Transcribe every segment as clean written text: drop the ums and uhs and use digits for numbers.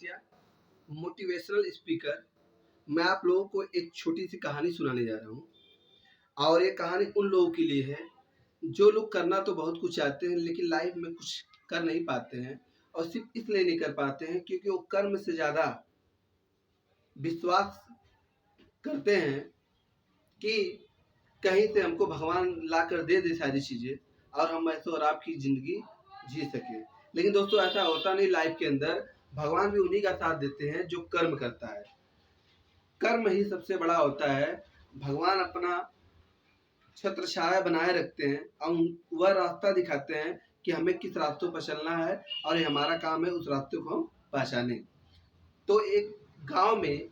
Chaurasia, motivational speaker. मैं आप लोगों को एक छोटी सी कहानी सुनाने जा रहा हूँ और ये कहानी उन लोगों के लिए है जो लोग करना तो बहुत कुछ चाहते हैं लेकिन लाइफ में कुछ कर नहीं पाते हैं। और सिर्फ इसलिए नहीं कर पाते हैं क्योंकि वो कर्म से ज़्यादा विश्वास करते हैं कि कहीं से हमको भगवान ला कर दे दे सारी चीज़ें और हम ऐशो आराम की ज़िंदगी जी सकें। लेकिन दोस्तों ऐसा होता नहीं लाइफ के अंदर। भगवान भी उन्हीं का साथ देते हैं जो कर्म करता है। कर्म ही सबसे बड़ा होता है। भगवान अपना छत्र छाया बनाए रखते हैं और वह रास्ता दिखाते हैं कि हमें किस रास्तों पर चलना है और ये हमारा काम है उस रास्ते को हम पहचाने। तो एक गांव में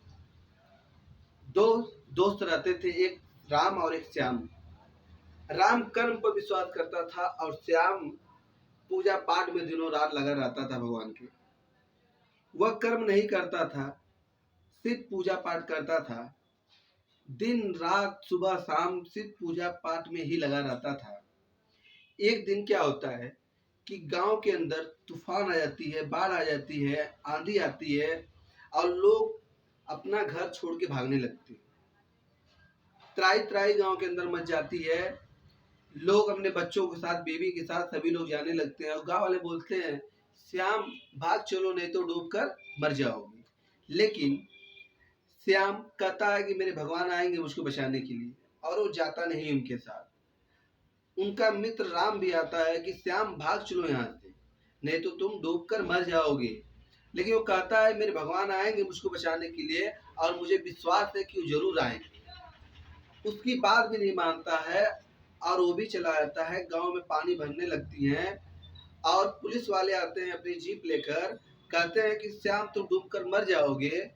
दो दोस्त रहते थे, एक राम और एक श्याम। राम कर्म पर विश्वास करता था और श्याम पूजा पाठ में दिनों रात लगा रहता था भगवान के। वह कर्म नहीं करता था, सिर्फ पूजा पाठ करता था। दिन रात सुबह शाम सिर्फ पूजा पाठ में ही लगा रहता था। एक दिन क्या होता है कि गांव के अंदर तूफान आ जाती है, बाढ़ आ जाती है, आंधी आती है और लोग अपना घर छोड़ के भागने लगते हैं। त्राई त्राई गांव के अंदर मच जाती है। लोग अपने बच्चों के साथ, बीवी के साथ सभी लोग जाने लगते हैं और गांव वाले बोलते हैं श्याम भाग चलो नहीं तो डूब कर मर जाओगे। लेकिन श्याम कहता है कि मेरे भगवान आएंगे मुझको बचाने के लिए और वो जाता नहीं उनके साथ। उनका मित्र राम भी आता है कि श्याम भाग चलो यहाँ से नहीं तो तुम डूब कर मर जाओगे। लेकिन वो कहता है मेरे भगवान आएंगे मुझको बचाने के लिए और मुझे विश्वास है कि वो जरूर आएंगे। उसकी बात भी नहीं मानता है और वो भी चला जाता है। गांव में पानी भरने लगती हैं और पुलिस वाले आते हैं अपनी जीप लेकर, कहते हैं कि श्याम तुम डूब कर मर जाओगे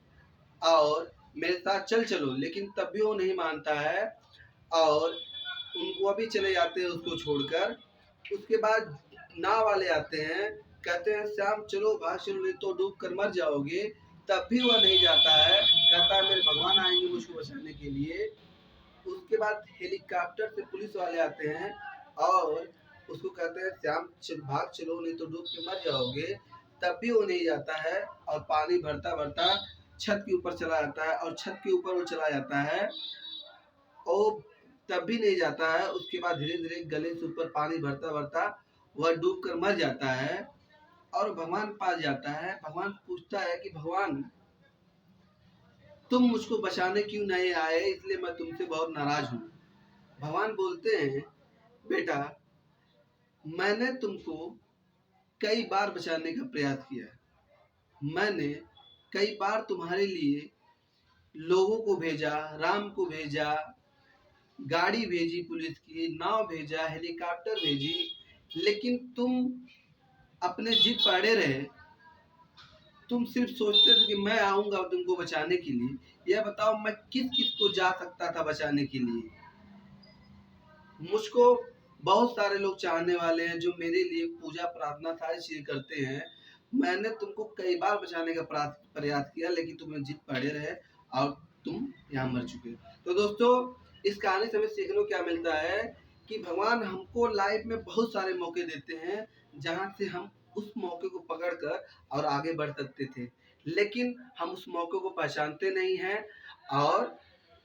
और मेरे साथ चल चलो। लेकिन तब भी वो नहीं मानता है और उनको अभी चले जाते हैं उसको छोड़कर। उसके बाद नाव वाले आते हैं, कहते हैं श्याम चलो भाग चलो नहीं तो डूब कर मर जाओगे। तब भी वह नहीं जाता है, कहता है मेरे भगवान आएंगे मुझको बचाने के लिए। उसके बाद हेलीकॉप्टर से पुलिस वाले आते हैं और उसको कहते हैं श्याम भाग चलो नहीं तो डूब के मर जाओगे। तब भी वो नहीं जाता है और पानी भरता भरता छत के ऊपर चला जाता है और छत के ऊपर वो चला जाता है और तब भी नहीं जाता है। उसके बाद धीरे धीरे गले से ऊपर पानी भरता भरता वह डूब कर मर जाता है और भगवान पास जाता है। भगवान पूछता है कि भगवान तुम मुझको बचाने क्यों नहीं आए, इसलिए मैं तुमसे बहुत नाराज हूँ। भगवान बोलते हैं बेटा मैंने तुमको कई बार बचाने का प्रयास किया। मैंने कई बार तुम्हारे लिए लोगों को भेजा, राम को भेजा, गाड़ी भेजी, पुलिस की नाव भेजा, हेलीकॉप्टर भेजी, लेकिन तुम अपने जिद पर अड़े रहे। तुम सिर्फ सोचते थे कि मैं आऊंगा तुमको बचाने के लिए। यह बताओ मैं किस किस को जा सकता था बचाने के लिए। मुझको बहुत सारे लोग चाहने वाले हैं जो मेरे लिए पूजा प्रार्थना सारी चीजें करते हैं। मैंने तुमको कई बार बचाने का प्रयास किया लेकिन तुम जिद पड़े रहे और तुम यहाँ मर चुके। तो दोस्तों इस कहानी से हमें सीखने को क्या मिलता है कि भगवान हमको लाइफ में बहुत सारे मौके देते हैं जहाँ से हम उस मौके को पकड़कर और आगे बढ़ सकते थे, लेकिन हम उस मौके को पहचानते नहीं हैं और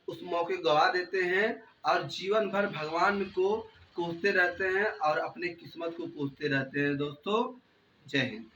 उस मौके को गवा देते हैं और जीवन भर भगवान को कोसते रहते हैं और अपने किस्मत को कोसते रहते हैं। दोस्तों जय हिंद।